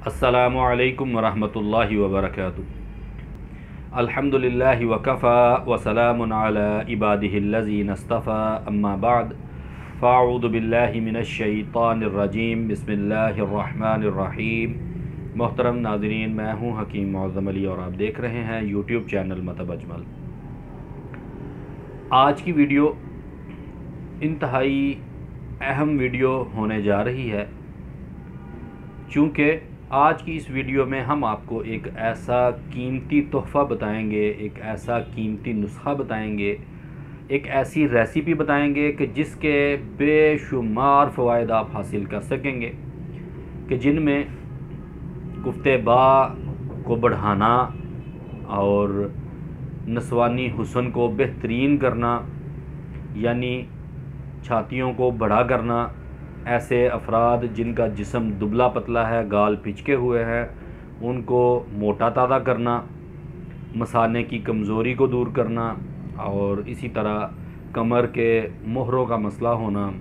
अस्सलामु अलैकुम वरहमतुल्लाहि वबरकातुहू। अल्हम्दुलिल्लाहि वकफ़ा वसलामुन अला इबादिहिल्लज़ीना इस्तफ़ा अम्मा बाद फ़अऊज़ु बिल्लाहि मिनश शैतानिर रजीम बिस्मिल्लाहिर रहमानिर रहीम। मोहतरम नाज़रीन, मैं हूँ हकीम मुअज़्ज़म अली और आप देख रहे हैं यूट्यूब चैनल मतब अजमल। आज की वीडियो इंतहाई अहम वीडियो होने जा रही है, चूँकि आज की इस वीडियो में हम आपको एक ऐसा कीमती तोहफ़ा बताएंगे, एक ऐसा कीमती नुस्ख़ा बताएंगे, एक ऐसी रेसिपी बताएंगे कि जिसके बेशुमार फ़वाइद आप हासिल कर सकेंगे, कि जिनमें गुफ्ते बा को बढ़ाना और नस्वानी हुस्न को बेहतरीन करना, यानी छातियों को बड़ा करना, ऐसे अफराद जिनका जिस्म दुबला पतला है, गाल पिचके हुए हैं, उनको मोटा ताज़ा करना, मसाने की कमज़ोरी को दूर करना और इसी तरह कमर के मोहरों का मसला होना,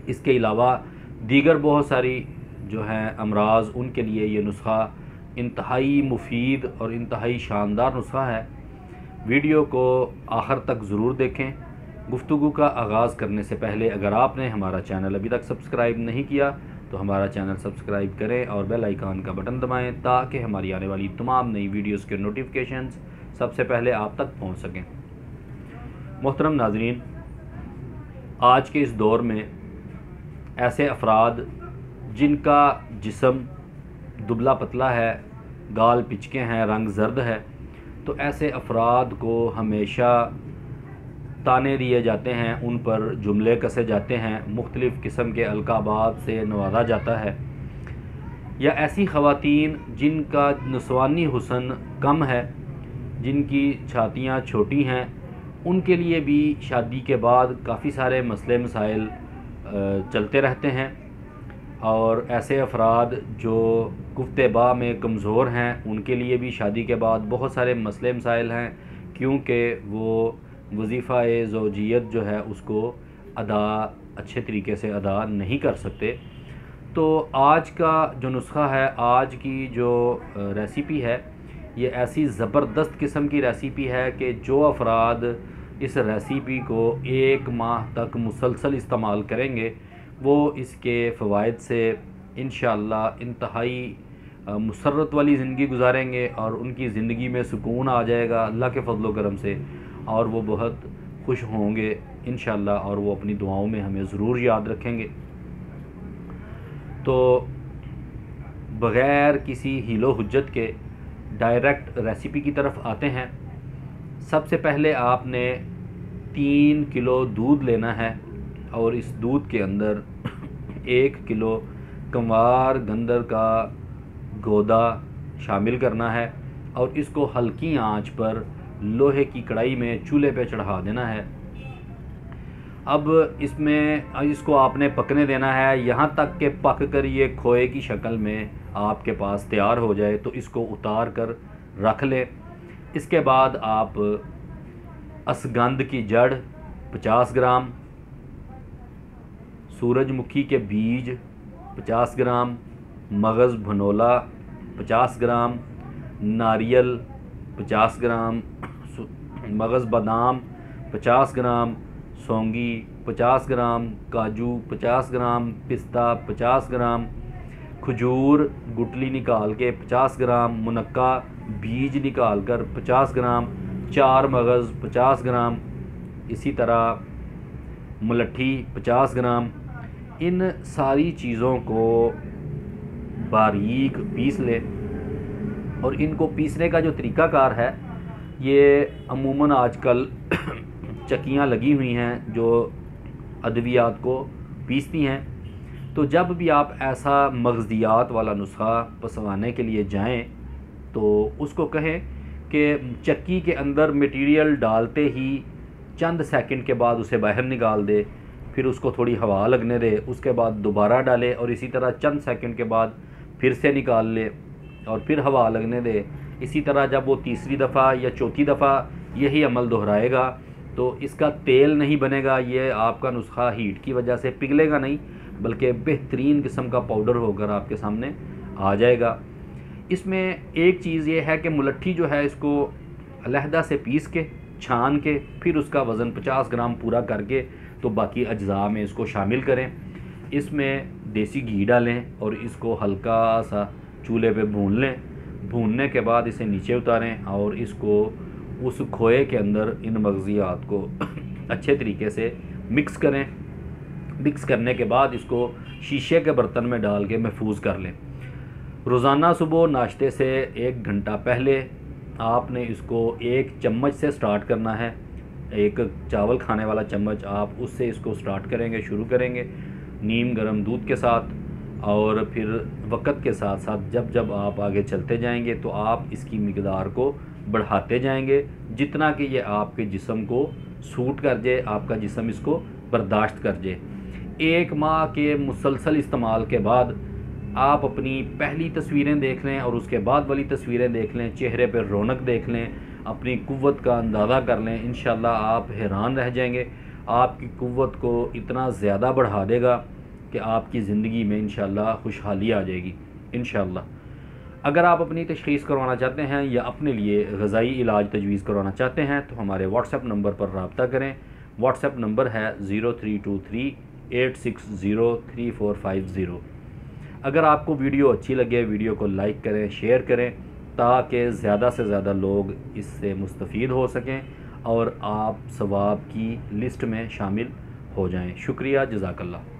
इसके अलावा दीगर बहुत सारी जो हैं अमराज़, उनके लिए ये नुस्ख़ा इंतहाई मुफीद और इंतहाई शानदार नुस्ख़ा है। वीडियो को आखिर तक ज़रूर देखें। गुफ्तगू का आगाज़ करने से पहले अगर आपने हमारा चैनल अभी तक सब्सक्राइब नहीं किया तो हमारा चैनल सब्सक्राइब करें और बेल आइकन का बटन दबाएं, ताकि हमारी आने वाली तमाम नई वीडियोस के नोटिफिकेशंस सबसे पहले आप तक पहुंच सकें। मोहतरम नाज़रीन, आज के इस दौर में ऐसे अफराद जिनका जिस्म दुबला पतला है, गाल पिचके हैं, रंग जर्द है, तो ऐसे अफराद को हमेशा ताने दिए जाते हैं, उन पर जुमले कसे जाते हैं, मुख्तलिफ़ किस्म के अलकाबात से नवाजा जाता है। या ऐसी ख़वातीन जिनका नस्वानी हुस्न कम है, जिनकी छातियाँ छोटी हैं, उनके लिए भी शादी के बाद काफ़ी सारे मसले मसाइल चलते रहते हैं। और ऐसे अफराद जो गुफ्ते बा में कमज़ोर हैं, उनके लिए भी शादी के बाद बहुत सारे मसले मसाइल हैं, क्योंकि वो वज़ीफ़ा ज़ौजियत जो है उसको अच्छे तरीके से अदा नहीं कर सकते। तो आज का जो नुस्ख़ा है, आज की जो रेसिपी है, ये ऐसी ज़बरदस्त किस्म की रेसिपी है कि जो अफराद इस रेसिपी को 1 माह तक मुसलसल इस्तेमाल करेंगे, वो इसके फ़वाइद से इंशाअल्लाह इंतहाई मुसर्रत वाली ज़िंदगी गुजारेंगे और उनकी ज़िंदगी में सुकून आ जाएगा अल्लाह के फ़ज़ल व करम से, और वो बहुत खुश होंगे इंशाअल्लाह, और वो अपनी दुआओं में हमें ज़रूर याद रखेंगे। तो बग़ैर किसी हीलो हुज्जत के डायरेक्ट रेसिपी की तरफ आते हैं। सबसे पहले आपने 3 किलो दूध लेना है और इस दूध के अंदर 1 किलो कंवार गंदर का गोदा शामिल करना है और इसको हल्की आंच पर लोहे की कढ़ाई में चूल्हे पे चढ़ा देना है। अब इसको आपने पकने देना है यहाँ तक कि पक कर ये खोए की शक्ल में आपके पास तैयार हो जाए, तो इसको उतार कर रख लें। इसके बाद आप असगंध की जड़ 50 ग्राम, सूरजमुखी के बीज 50 ग्राम, मगज़ भनोला 50 ग्राम, नारियल 50 ग्राम, मगज़ बादाम 50 ग्राम, सौंगी 50 ग्राम, काजू 50 ग्राम, पिस्ता 50 ग्राम, खजूर गुठली निकाल के 50 ग्राम, मुनक्का बीज निकाल कर 50 ग्राम, 4 मगज़ 50 ग्राम, इसी तरह मुलट्ठी 50 ग्राम। इन सारी चीज़ों को बारीक पीस लें। और इनको पीसने का जो तरीक़ाकार है, ये अमूमन आजकल चक्कियाँ लगी हुई हैं जो अद्वियात को पीसती हैं। तो जब भी आप ऐसा मग़ज़ियात वाला नुस्ख़ा पसवाने के लिए जाएं, तो उसको कहें कि चक्की के अंदर मटीरियल डालते ही चंद सेकंड के बाद उसे बाहर निकाल दे, फिर उसको थोड़ी हवा लगने दे, उसके बाद दोबारा डाले और इसी तरह चंद सेकंड के बाद फिर से निकाल ले और फिर हवा लगने दे। इसी तरह जब वो तीसरी दफ़ा या चौथी दफ़ा यही अमल दोहराएगा तो इसका तेल नहीं बनेगा, ये आपका नुस्ख़ा हीट की वजह से पिघलेगा नहीं, बल्कि बेहतरीन किस्म का पाउडर होकर आपके सामने आ जाएगा। इसमें एक चीज़ ये है कि मुलट्ठी जो है इसको अलहदा से पीस के छान के फिर उसका वज़न 50 ग्राम पूरा करके तो बाकी अज्जा में इसको शामिल करें। इसमें देसी घी डालें और इसको हल्का सा चूल्हे पे भून लें। भूनने के बाद इसे नीचे उतारें और इसको उस खोए के अंदर इन मग़ज़ियात को अच्छे तरीके से मिक्स करें। मिक्स करने के बाद इसको शीशे के बर्तन में डाल के महफूज कर लें। रोज़ाना सुबह नाश्ते से 1 घंटा पहले आपने इसको 1 चम्मच से स्टार्ट करना है। एक चावल खाने वाला चम्मच आप उससे इसको स्टार्ट करेंगे, शुरू करेंगे नीम गर्म दूध के साथ, और फिर वक़्त के साथ साथ जब जब आप आगे चलते जाएंगे तो आप इसकी मिक़दार को बढ़ाते जाएंगे जितना कि ये आपके जिस्म को सूट कर जाए, आपका जिस्म इसको बर्दाश्त कर जाए। 1 माह के मुसलसल इस्तेमाल के बाद आप अपनी पहली तस्वीरें देख लें और उसके बाद वाली तस्वीरें देख लें, चेहरे पर रौनक देख लें, अपनी क़ुव्वत का अंदाज़ा कर लें। इंशाअल्लाह आप हैरान रह जाएंगे। आपकी क़ुव्वत को इतना ज़्यादा बढ़ा देगा कि आपकी ज़िंदगी में इंशाअल्लाह खुशहाली आ जाएगी इंशाअल्लाह। अगर आप अपनी तशख़ीस करवाना चाहते हैं या अपने लिए ग़िज़ाई इलाज तजवीज़ करवाना चाहते हैं तो हमारे व्हाट्सएप नंबर पर रब्ता करें। व्हाट्सएप नंबर है 032386034050। अगर आपको वीडियो अच्छी लगे वीडियो को लाइक करें, शेयर करें ताकि ज़्यादा से ज़्यादा लोग इससे मुस्तफ़ीद हो सकें और आप सवाब की लिस्ट में शामिल हो जाएं। शुक्रिया, जज़ाकल्लाह।